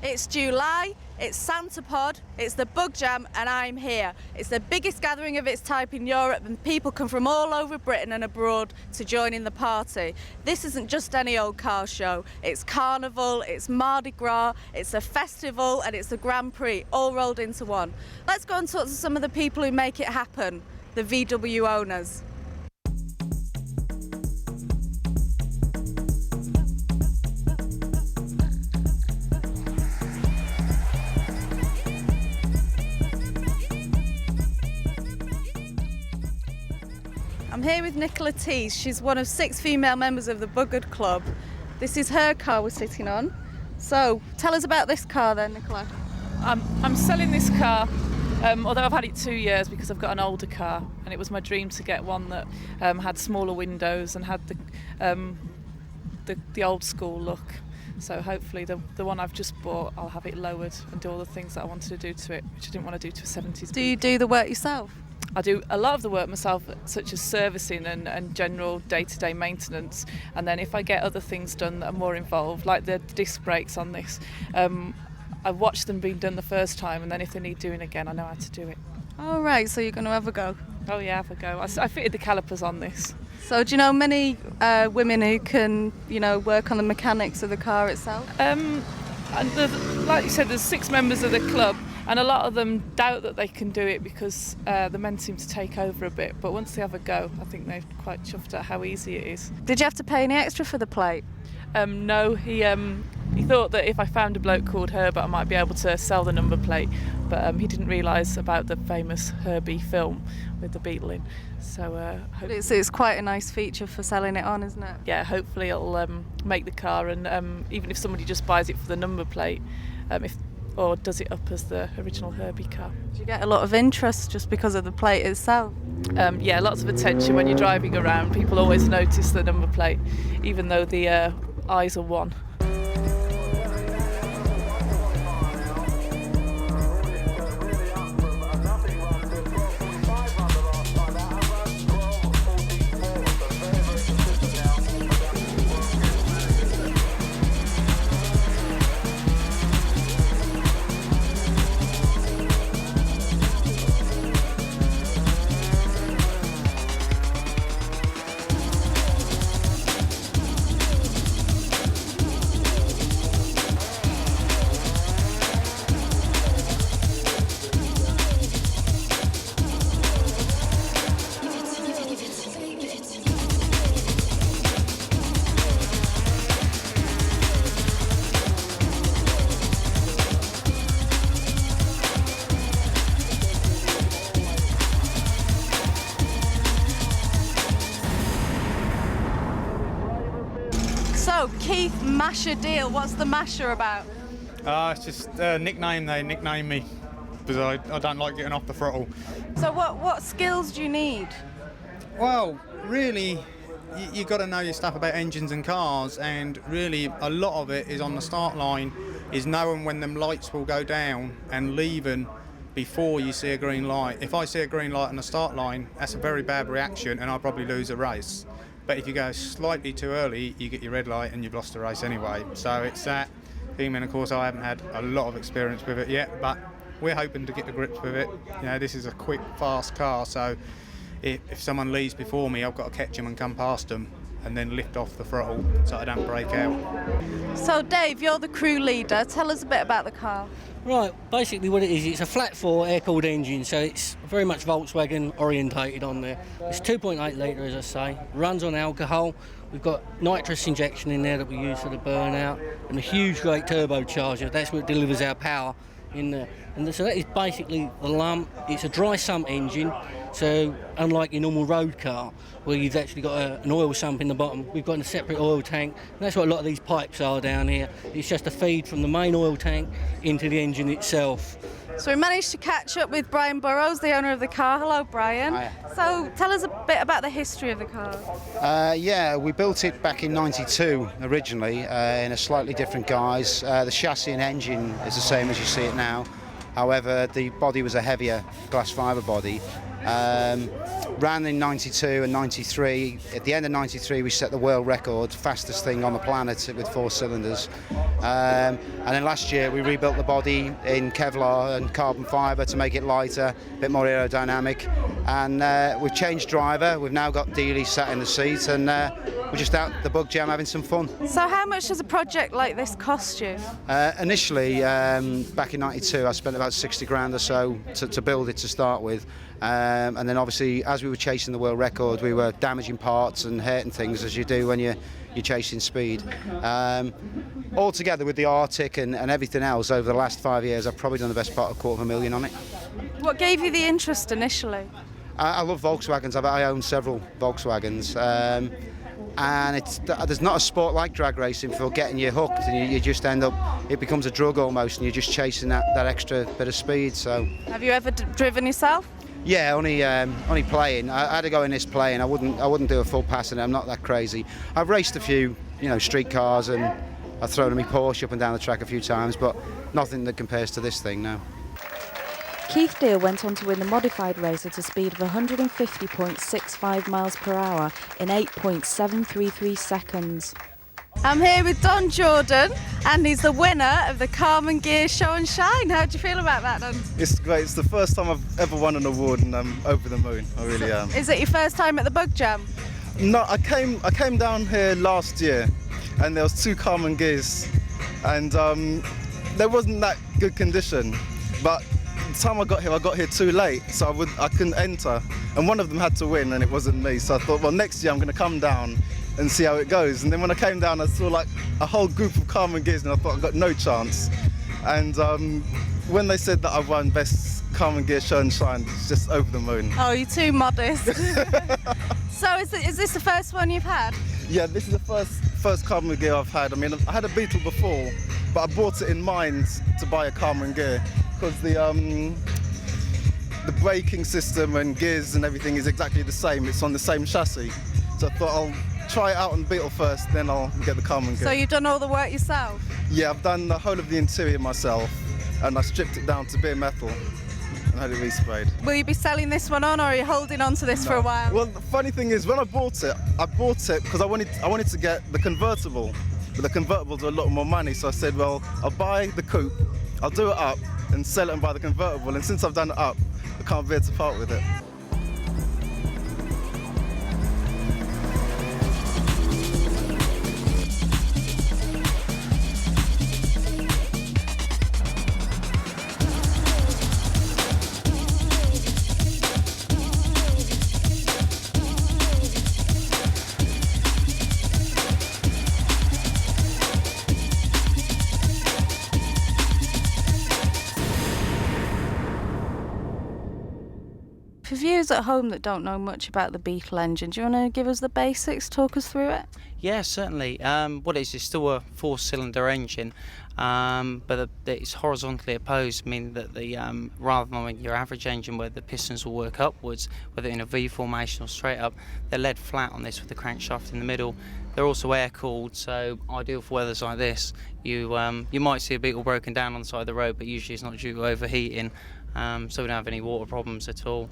It's July, it's Santa Pod, it's the Bug Jam, and I'm here. It's the biggest gathering of its type in Europe, and people come from all over Britain and abroad to join in the party. This isn't just any old car show. It's carnival, it's Mardi Gras, it's a festival, and it's the Grand Prix, all rolled into one. Let's go and talk to some of the people who make it happen, the VW owners. I'm here with Nicola Teece. She's one of 6 female members of the Buggered Club. This is her car we're sitting on. So tell us about this car then, Nicola. I'm selling this car, although I've had it 2 years because I've got an older car, and it was my dream to get one that had smaller windows and had the old school look. So hopefully the one I've just bought, I'll have it lowered and do all the things that I wanted to do to it, which I didn't want to do to a 70s. Do you do the work yourself? I do a lot of the work myself, such as servicing and general day-to-day maintenance, and then if I get other things done that are more involved, like the disc brakes on this, I watch them being done the first time, and then if they need doing again, I know how to do it. All right, so you're going to have a go? Oh yeah, have a go. I fitted the calipers on this. So do you know many women who can, work on the mechanics of the car itself? And like you said, there's 6 members of the club, and a lot of them doubt that they can do it because the men seem to take over a bit. But once they have a go, I think they're quite chuffed at how easy it is. Did you have to pay any extra for the plate? No, he thought that if I found a bloke called Herbert, I might be able to sell the number plate. But he didn't realise about the famous Herbie film with the Beetle in. So it's quite a nice feature for selling it on, isn't it? Yeah, hopefully it'll make the car, and even if somebody just buys it for the number plate, or does it up as the original Herbie car. Do you get a lot of interest just because of the plate itself? Yeah, lots of attention when you're driving around. People always notice the number plate, even though the eyes are one. So, Keith Masher Deal, what's the Masher about? It's just a nickname. They nickname me because I don't like getting off the throttle. So what skills do you need? Well, really, you got to know your stuff about engines and cars, and really a lot of it is on the start line, is knowing when them lights will go down and leaving before you see a green light. If I see a green light on the start line, that's a very bad reaction and I'll probably lose a race. But if you go slightly too early, you get your red light and you've lost the race anyway. So it's that thing, and of course I haven't had a lot of experience with it yet, but we're hoping to get the grips with it. This is a quick, fast car, so if someone leaves before me, I've got to catch them and come past them and then lift off the throttle so I don't break out. So Dave, you're the crew leader. Tell us a bit about the car. Right, basically what it is, it's a flat 4 air-cooled engine, so it's very much Volkswagen orientated on there. It's 2.8 litre, as I say, runs on alcohol. We've got nitrous injection in there that we use for the burnout, and a huge great turbocharger. That's what delivers our power in there. And so that is basically the lump. It's a dry sump engine, so unlike your normal road car, where you've actually got an oil sump in the bottom, we've got a separate oil tank. And that's what a lot of these pipes are down here. It's just a feed from the main oil tank into the engine itself. So we managed to catch up with Brian Burrows, the owner of the car. Hello, Brian. Hi. So tell us a bit about the history of the car. Yeah, we built it back in '92 originally in a slightly different guise. The chassis and engine is the same as you see it now. However, the body was a heavier glass fibre body. Ran in 92 and 93. At the end of 93, we set the world record, fastest thing on the planet with 4 cylinders. And then last year, we rebuilt the body in Kevlar and carbon fibre to make it lighter, a bit more aerodynamic. And we've changed driver. We've now got Dealey sat in the seat, and we're just out at the Bug Jam having some fun. So how much does a project like this cost you? Initially, back in 92, I spent about 60 grand or so to build it to start with. And then obviously, as we were chasing the world record, we were damaging parts and hurting things, as you do when you're chasing speed. Altogether, with the Arctic and everything else, over the last 5 years, I've probably done the best part of $250,000 on it. What gave you the interest initially? I love Volkswagens. I own several Volkswagens. And there's not a sport like drag racing for getting you hooked, and you just end up, it becomes a drug almost, and you're just chasing that extra bit of speed. So Have you ever driven yourself? yeah, only playing. I had to go in this playing. I wouldn't do a full pass in it. I'm not that crazy. I've raced a few, street cars, and I've thrown my Porsche up and down the track a few times, but nothing that compares to this thing now. Keith Deal went on to win the modified race at a speed of 150.65 miles per hour in 8.733 seconds. I'm here with Don Jordan, and he's the winner of the Carman Gear Show and Shine. How do you feel about that, Don? It's great. It's the first time I've ever won an award, and I'm over the moon. I really am. Is it your first time at the Bug Jam? No, I came down here last year, and there was 2 Carman Gears, and there wasn't that good condition. But the time I got here too late, so I couldn't enter, and one of them had to win, and it wasn't me. So I thought, well, next year I'm going to come down and see how it goes. And then when I came down, I saw like a whole group of Carman Gears, and I thought I got no chance. And when they said that I won Best Carman Gear Show and Shine, it's just over the moon. Oh, you're too modest. So is this the first one you've had? Yeah, this is the first Carman Gear I've had. I mean, I had a Beetle before, but I bought it in mind to buy a Carman Gear because the braking system and gears and everything is exactly the same. It's on the same chassis. So I thought I'll try it out on Beetle first, then I'll get the Carman Gear. So you've done all the work yourself? Yeah, I've done the whole of the interior myself, and I stripped it down to bare metal and had it resprayed. Will you be selling this one on, or are you holding on to this for a while? Well, the funny thing is, when I bought it because I wanted to get the convertible, but the convertibles are a lot more money. So I said, well, I'll buy the coupe, I'll do it up, and sell it and buy the convertible. And since I've done it up, I can't bear to part with it. For viewers at home that don't know much about the Beetle engine, do you want to give us the basics, talk us through it? Yeah, certainly. What it is, it's still a 4-cylinder engine, but it's horizontally opposed, meaning that rather than your average engine where the pistons will work upwards, whether in a V formation or straight up, they're led flat on this with the crankshaft in the middle. They're also air-cooled, so ideal for weathers like this. You might see a Beetle broken down on the side of the road, but usually it's not due to overheating, so we don't have any water problems at all.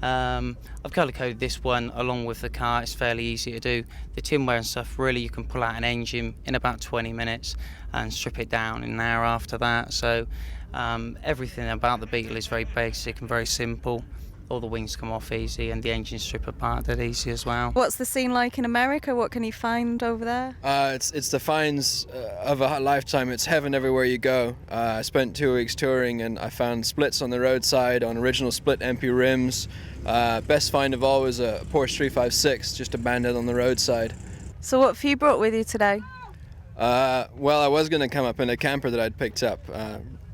I've colour-coded this one along with the car. It's fairly easy to do. The tinware and stuff, really you can pull out an engine in about 20 minutes and strip it down in an hour after that. So everything about the Beetle is very basic and very simple. All the wings come off easy and the engine strip apart dead easy as well. What's the scene like in America? What can you find over there? It's the finds of a lifetime. It's heaven everywhere you go. I spent 2 weeks touring and I found splits on the roadside on original split MP rims. Best find of all was a Porsche 356 just abandoned on the roadside. So what have you brought with you today? Well, I was going to come up in a camper that I'd picked up.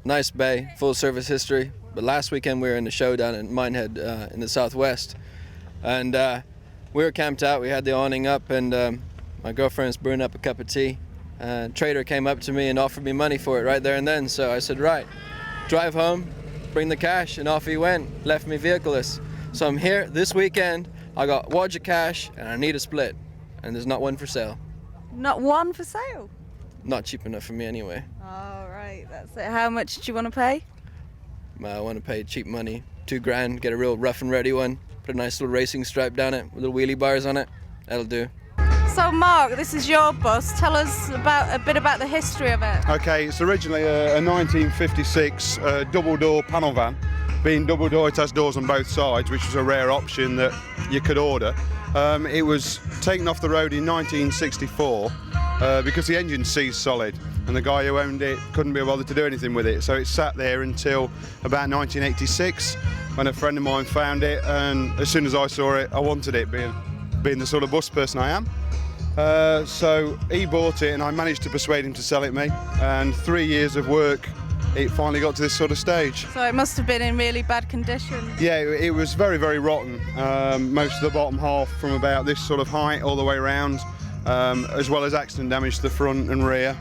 Nice bay, full service history. But last weekend we were in the show down in Minehead in the southwest. And we were camped out, we had the awning up, and my girlfriend was brewing up a cup of tea. Trader came up to me and offered me money for it right there and then. So I said, right, drive home, bring the cash, and off he went, left me vehicleless. So I'm here this weekend, I got wads of cash, and I need a split. And there's not one for sale. Not one for sale? Not cheap enough for me anyway. All right, that's it. How much do you want to pay? I want to pay cheap money, $2,000, get a real rough and ready one, put a nice little racing stripe down it, with little wheelie bars on it. That'll do. So Mark, this is your bus. Tell us a bit about the history of it. Okay, it's originally a 1956 double-door panel van. Being double-door, it has doors on both sides, which was a rare option that you could order. It was taken off the road in 1964 because the engine seized solid, and the guy who owned it couldn't be bothered to do anything with it. So it sat there until about 1986, when a friend of mine found it, and as soon as I saw it, I wanted it, being the sort of bus person I am. So he bought it, and I managed to persuade him to sell it me, and 3 years of work, it finally got to this sort of stage. So it must have been in really bad condition. Yeah, it was very, very rotten. Most of the bottom half from about this sort of height all the way around, as well as accident damage to the front and rear.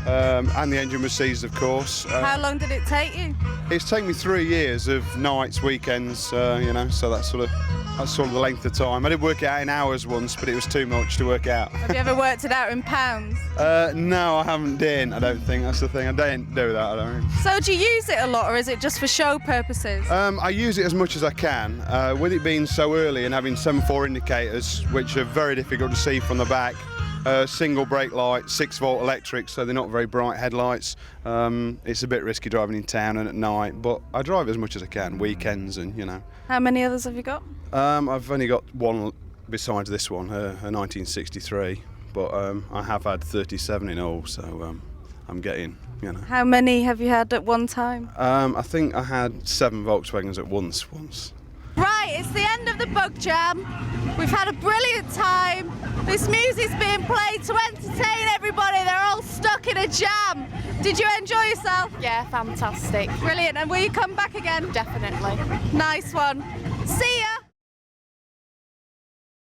And the engine was seized, of course. How long did it take you? It's taken me 3 years of nights, weekends, you know, so that's sort of the length of time. I did work it out in hours once, but it was too much to work out. Have you ever worked it out in pounds? No, I haven't I don't think. That's the thing. I don't do that, I don't think. So do you use it a lot, or is it just for show purposes? I use it as much as I can. With it being so early and having 7/4 indicators, which are very difficult to see from the back, single brake light, 6-volt electric, so they're not very bright headlights. It's a bit risky driving in town and at night, but I drive as much as I can, weekends and, you know. How many others have you got? I've only got one besides this one, a 1963, but I have had 37 in all, so I'm getting, you know. How many have you had at one time? I think I had 7 Volkswagens at once. Right, it's the end of the Bug Jam. We've had a brilliant time. This music's being played to entertain everybody. They're all stuck in a jam. Did you enjoy yourself? Yeah, fantastic. Brilliant. And will you come back again? Definitely. Nice one. See ya.